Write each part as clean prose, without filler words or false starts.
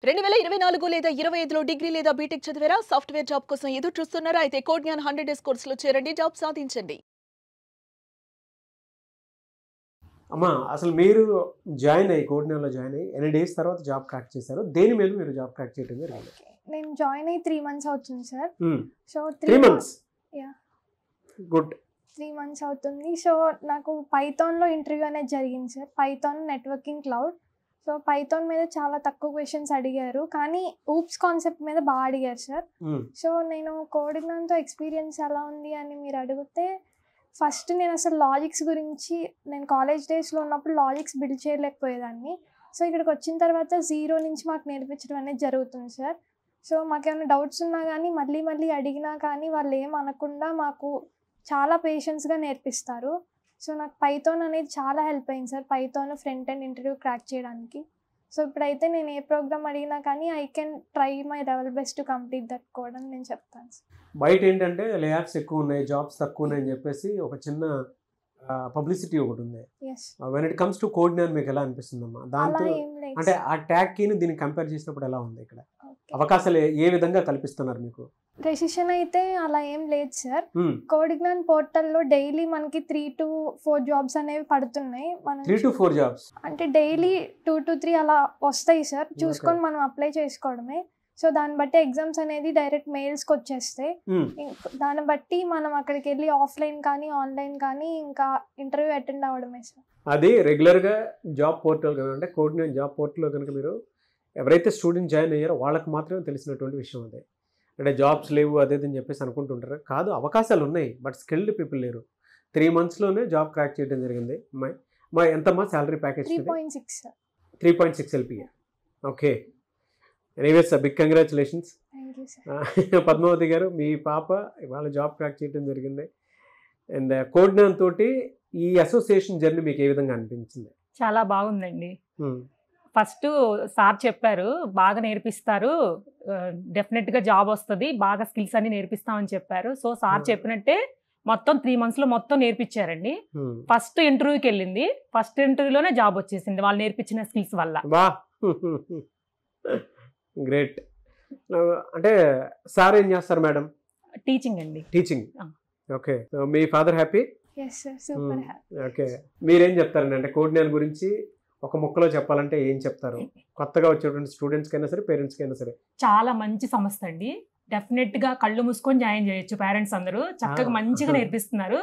2024 లేదా 25లో డిగ్రీ లేదా బీటెక్ చదివారా? సాఫ్ట్‌వేర్ జాబ్ కోసం ఎదురు చూస్తున్నారా? అయితే కోడ్‌జ్ఞాన్ 100 డేస్ కోర్సులో చేరండి, జాబ్ సాధించండి. అమ్మా అసలు మీరు జాయిన్ అయ్యి కోడినాలో జాయిన్ అయ్యి ఎన్ని డేస్ తర్వాత జాబ్ క్రాక్ చేశారు? దేని మీద మీరు జాబ్ క్రాక్ చేయడం జరిగింది? నేను జాయిన్ అయ్యి 3 మంత్స్ అవుతుంది sir. So 3 months. Yeah, good. 3 months అవుతుంది. సో నాకు పైథాన్లో ఇంటర్వ్యూ అనేది జరిగింది sir. Python networking cloud. So Python మీద చాలా తక్కువ క్వశ్చన్స్ అడిగారు, కానీ ఊప్స్ కాన్సెప్ట్ మీద బాగా అడిగారు సార్. సో నేను కోడింగ్తో ఎక్స్పీరియన్స్ ఎలా ఉంది అని మీరు అడిగితే, ఫస్ట్ నేను అసలు లాజిక్స్ గురించి నేను కాలేజ్ డేస్లో ఉన్నప్పుడు లాజిక్స్ బిల్డ్ చేయలేకపోయేదాన్ని. సో ఇక్కడికి వచ్చిన తర్వాత 0 నుంచి మాకు నేర్పించడం అనేది జరుగుతుంది సార్. సో మాకేమైనా డౌట్స్ ఉన్నా కానీ మళ్ళీ అడిగినా కానీ వాళ్ళు ఏం అనకుండా మాకు చాలా పేషెన్స్గా నేర్పిస్తారు. సో నాకు పైథాన్ అనేది చాలా హెల్ప్ అయింది sir, Python front end interview crack చేయడానికి. సో ఇప్పుడైతే నేను ఏ ప్రోగ్రామ్ అడిగినా కానీ I can try my level best to complete that code అని నేను చెప్తాను సార్. బయట ఏంటంటే లేఆఫ్స్ ఎక్కువ ఉన్నాయి, జాబ్స్ తక్కువ ఉన్నాయి అని చెప్పేసి ఒక చిన్న పబ్లిసిటీ ఒకటి ఉంది. వెన్ ఇట్ కమ్స్ టు కోడ్‌జ్ఞాన్ మీకు ఎలా అనిపిస్తుందమ్మా? దాంతో అంటే ఆ ట్యాగ్ కి దీన్ని కంపేర్ చేసినప్పుడు ఎలా ఉంది? ఇక్కడ అవకాశాలు ఏ విధంగా కల్పిస్తున్నారు మీకు? రెసిషన్ అయితే అలా ఏం లేదు సార్. కోడ్‌జ్ఞాన్ పోర్టల్లో డైలీ మనకి 3 to 4 జాబ్స్ అనేవి పడుతున్నాయి. మనం 3 to 4 జాబ్స్ అంటే డైలీ 2 to 3 అలా వస్తాయి సార్. చూసుకొని మనం అప్లై చేసుకోవడమే. సో దాన్ని బట్టి ఎగ్జామ్స్ అనేది డైరెక్ట్ మెయిల్స్కి వచ్చేస్తాయి. దాన్ని బట్టి మనం అక్కడికి వెళ్ళి ఆఫ్లైన్ కానీ ఆన్లైన్ కానీ ఇంకా ఇంటర్వ్యూ అటెండ్ అవ్వడమే సార్. అది రెగ్యులర్గా జాబ్ పోర్టల్ కనుక అంటే కోడ్‌జ్ఞాన్ జాబ్ పోర్టల్లో కనుక మీరు ఎవరైతే స్టూడెంట్ జాయిన్ అయ్యారో వాళ్ళకి మాత్రమే తెలిసినటువంటి విషయం అదే. అంటే జాబ్స్ లేవు అదేదని చెప్పేసి అనుకుంటుంటారు. కాదు, అవకాశాలు ఉన్నాయి, బట్ స్కిల్డ్ పీపుల్ లేరు. 3 మంత్స్లోనే జాబ్ క్రాక్ చేయడం జరిగింది. మా ఎంతమ్మా salary package? 3.6 LPA. Okay, anyways big congratulations. Padmavathi garu, మీ పాప ఇవాళ జాబ్ క్రాక్ చేయడం జరిగింది. అండ్ కోడ్‌జ్ఞాన్ తోటి ఈ అసోసియేషన్ జర్నీ మీకు ఏ విధంగా అనిపించింది? చాలా బాగుందండి. ఫస్ట్ సార్ చెప్పారు బాగా నేర్పిస్తారు, డెఫినెట్గా జాబ్ వస్తుంది, బాగా స్కిల్స్ అన్ని నేర్పిస్తామని చెప్పారు. సో సార్ చెప్పినట్టే మొత్తం 3 మంత్స్లో మొత్తం నేర్పించారండి. ఫస్ట్ ఇంటర్వ్యూకి వెళ్ళింది, ఫస్ట్ ఇంటర్వ్యూలోనే జాబ్ వచ్చేసింది వాళ్ళు నేర్పించిన స్కిల్స్ వల్ల. గ్రేట్. అంటే సార్ ఏం చేస్తారు మేడం? టీచింగ్ అండి. టీచింగ్. ఓకే, మీ father happy? Super happy. Okay, మీరేం చెప్తారండి? అంటే కోడ్‌జ్ఞాన్ గురించి ఒక ముక్కలో చెప్పాలంటే ఏం చెప్తారు? కొత్తగా వచ్చేటువంటి స్టూడెంట్స్కి అయినా సరే, పేరెంట్స్కి అయినా సరే. చాలా మంచి సంస్థ అండి, డెఫినెట్గా కళ్ళు మూసుకొని జాయిన్ చేయొచ్చు. పేరెంట్స్ అందరూ చక్కగా మంచిగా నేర్పిస్తున్నారు,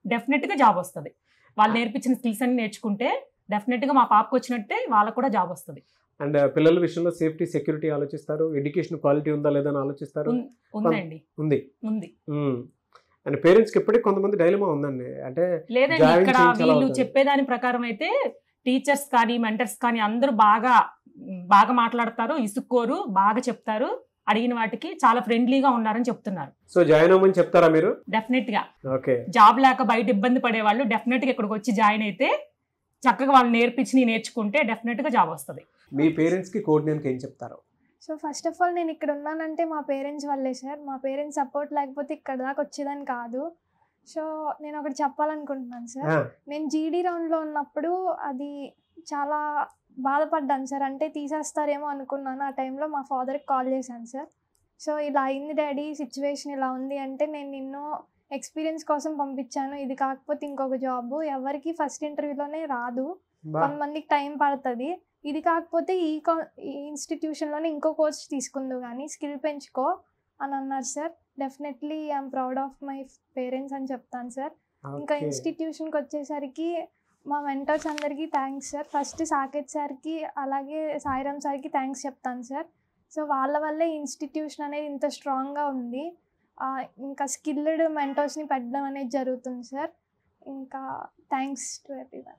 డెఫినెట్గా జాబ్ వస్తుంది. వాళ్ళు నేర్పించిన స్కిల్స్ అన్ని నేర్చుకుంటే డెఫినెట్గా మా పాపకు వచ్చినట్టే వాళ్ళకు కూడా జాబ్ వస్తుంది. అండ్ పిల్లల విషయంలో సేఫ్టీ సెక్యూరిటీ ఆలోచిస్తారు, ఎడ్యుకేషన్ క్వాలిటీ ఉందా లేదా అని ఆలోచిస్తారు. ఉందండి, ఉంది. అండ్ పేరెంట్స్కి ఎప్పటికీ కొంతమంది డైలమా ఉందండి, అంటే లేదండి ఇక్కడ వీళ్ళు చెప్పేదాని ప్రకారం అయితే టీచర్స్ కానీ మెంటర్స్ కానీ అందరూ బాగా మాట్లాడతారు, ఇసుక్కోరు, బాగా చెప్తారు, అడిగిన వాటికి చాలా ఫ్రెండ్లీగా ఉన్నారని చెప్తున్నారు. సో జాయిన్ అవ్వమని చెప్తారా మీరు? డెఫినెట్ గా. ఓకే, జాబ్ లేక బయట ఇబ్బంది పడే వాళ్ళు డెఫినెట్ గా ఇక్కడికి వచ్చి జాయిన్ అయితే చక్కగా వాళ్ళు నేర్చుకుంటే డెఫినెట్ గా జాబ్ వస్తుంది. మీ పేరెంట్స్ కి కోడ్‌జ్ఞాన్కి ఏం చెప్తారు? సో ఫస్ట్ ఆఫ్ ఆల్ నేను ఇక్కడ ఉన్నానంటే మా పేరెంట్స్ వల్లే సార్. మా పేరెంట్స్ సపోర్ట్ లేకపోతే ఇక్కడ దాకా వచ్చేదాన్ని కాదు. సో నేను ఒకటి చెప్పాలనుకుంటున్నాను సార్. నేను జీడీ రౌండ్లో ఉన్నప్పుడు అది చాలా బాధపడ్డాను సార్. అంటే తీసేస్తారేమో అనుకున్నాను. ఆ టైంలో మా ఫాదర్కి కాల్ చేశాను సార్. సో ఇలా అయింది డాడీ, సిచ్యువేషన్ ఇలా ఉంది అంటే, నేను నిన్ను ఎక్స్పీరియన్స్ కోసం పంపించాను, ఇది కాకపోతే ఇంకొక జాబ్ ఎవరికి ఫస్ట్ ఇంటర్వ్యూలోనే రాదు, కొంతమందికి టైం పడుతుంది, ఇది కాకపోతే ఈ ఇన్స్టిట్యూషన్లోనే ఇంకో కోర్స్ తీసుకుందు కానీ స్కిల్ పెంచుకో అని అన్నారు sir. Definitely I'm proud of my parents అని చెప్తాను సార్. ఇంకా ఇన్స్టిట్యూషన్కి వచ్చేసరికి మా మెంటర్స్ అందరికీ థ్యాంక్స్ సార్. ఫస్ట్ సాకేత్ సార్కి అలాగే సాయిరామ్ సార్కి థ్యాంక్స్ చెప్తాను సార్. సో వాళ్ళ వల్లే ఇన్స్టిట్యూషన్ అనేది ఇంత స్ట్రాంగ్గా ఉంది. ఇంకా స్కిల్డ్ మెంటర్స్ని పెట్టడం అనేది జరుగుతుంది సార్. ఇంకా thanks to everyone.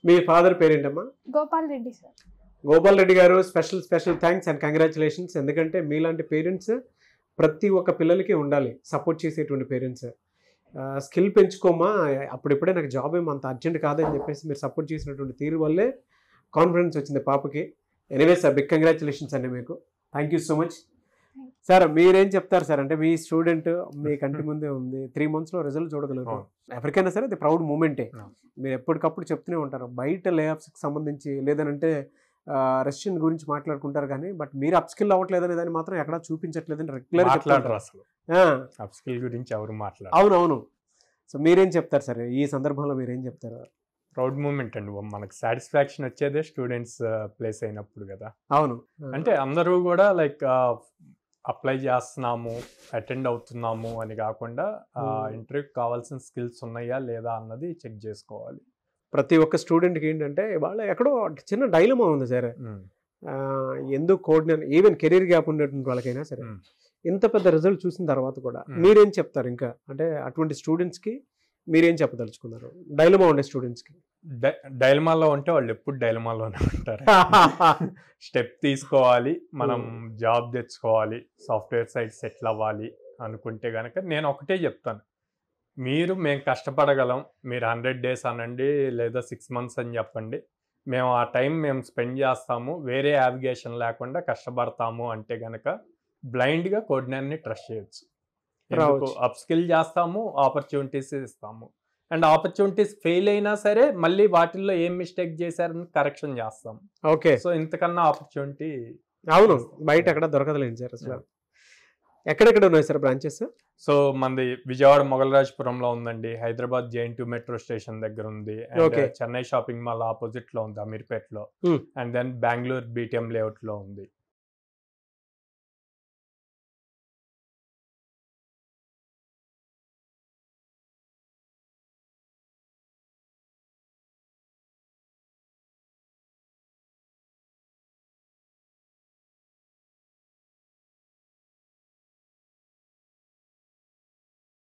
Me father పేరేంటమ్మా? గోపాల్ రెడ్డి సార్. గోపాల్ రెడ్డి గారు, స్పెషల్ థ్యాంక్స్ అండ్ కంగ్రాచులేషన్స్. ఎందుకంటే మీలాంటి పేరెంట్స్ ప్రతి ఒక్క పిల్లలకి ఉండాలి, సపోర్ట్ చేసేటువంటి పేరెంట్స్. స్కిల్ పెంచుకోమా, అప్పుడిప్పుడే నాకు జాబ్ ఏమో అంత అర్జెంట్ కాదని చెప్పేసి మీరు సపోర్ట్ చేసినటువంటి తీరు వల్లే కాన్ఫిడెన్స్ వచ్చింది పాపకి. ఎనీవేస్ బిగ్ కంగ్రాచులేషన్స్ అండి మీకు. Thank you so much. Sir మీరేం చెప్తారు సార్? అంటే మీ స్టూడెంట్ మీ కంటి ముందే ఉంది, 3 మంత్స్లో రిజల్ట్ చూడగలుగుతారు. ఎవరికైనా సరే అది ప్రౌడ్ మూమెంటే. మీరు ఎప్పటికప్పుడు చెప్తూనే ఉంటారు, బయట లేఆఫ్స్కి సంబంధించి లేదనంటే రెసిషన్ గురించి మాట్లాడుకుంటారు కానీ బట్ మీరు అప్స్కిల్ అవ్వట్లేదని దాన్ని మాత్రం ఎక్కడా చూపించట్లేదని రెగ్యులర్ మాట్లాడరు అసలు అప్స్కిల్ గురించి ఎవరు మాట్లాడరు. అవునవును. సో మీరేం చెప్తారు సార్ ఈ సందర్భంలో, మీరేం చెప్తారు? ప్రౌడ్ మూమెంట్ అండి, మనకు సాటిస్ఫాక్షన్ వచ్చేదే స్టూడెంట్స్ ప్లేస్ అయినప్పుడు కదా. అవును. అంటే అందరూ కూడా లైక్ అప్లై చేస్తున్నాము, అటెండ్ అవుతున్నాము అని కాకుండా ఇంటర్వ్యూకి కావాల్సిన స్కిల్స్ ఉన్నాయా లేదా అన్నది చెక్ చేసుకోవాలి. ప్రతి ఒక్క స్టూడెంట్కి ఏంటంటే వాళ్ళ ఎక్కడో చిన్న డైలమా ఉంది సార్. ఎందుకు కోఆర్డినేటర్, ఈవెన్ కెరీర్ గ్యాప్ ఉండేటువంటి వాళ్ళకైనా సరే ఇంత పెద్ద రిజల్ట్ చూసిన తర్వాత కూడా మీరేం చెప్తారు ఇంకా? అంటే అటువంటి స్టూడెంట్స్కి మీరేం చెప్పదలుచుకున్నారు, డైలమా ఉండే స్టూడెంట్స్కి? డైలమాలో ఉంటే వాళ్ళు ఎప్పుడు డైలమాలోనే ఉంటారు. స్టెప్ తీసుకోవాలి, మనం జాబ్ తెచ్చుకోవాలి, సాఫ్ట్వేర్ సైడ్ సెటిల్ అవ్వాలి అనుకుంటే కనుక నేను ఒకటే చెప్తాను, మేము కష్టపడగలం, మీరు 100 days అనండి లేదా 6 months అని చెప్పండి, మేము ఆ టైం మేము స్పెండ్ చేస్తాము, వేరే యావిగేషన్ లేకుండా కష్టపడతాము అంటే కనుక బ్లైండ్గా కోఆర్డినేటర్ని ట్రస్ట్ చేయొచ్చు. అప్స్కిల్ చేస్తాము, ఆపర్చునిటీస్ ఇస్తాము, అండ్ ఆపర్చునిటీస్ ఫెయిల్ అయినా సరే మళ్ళీ వాటిల్లో ఏం మిస్టేక్ చేశారని కరెక్షన్ చేస్తాం. ఓకే. సో ఇంతకన్నా ఆపర్చునిటీ అవును బయట ఎక్కడ దొరకదులేండి సార్. అసలు ఎక్కడెక్కడ ఉన్నాయి సార్ బ్రాంచెస్? సో మనది విజయవాడ మొగలరాజపురంలో ఉందండి, హైదరాబాద్ JN2 మెట్రో స్టేషన్ దగ్గర ఉంది, చెన్నై షాపింగ్ మాల్ ఆపోజిట్ లో ఉంది అమీర్పేటలో, and then Bengaluru BTM layout లో ఉంది.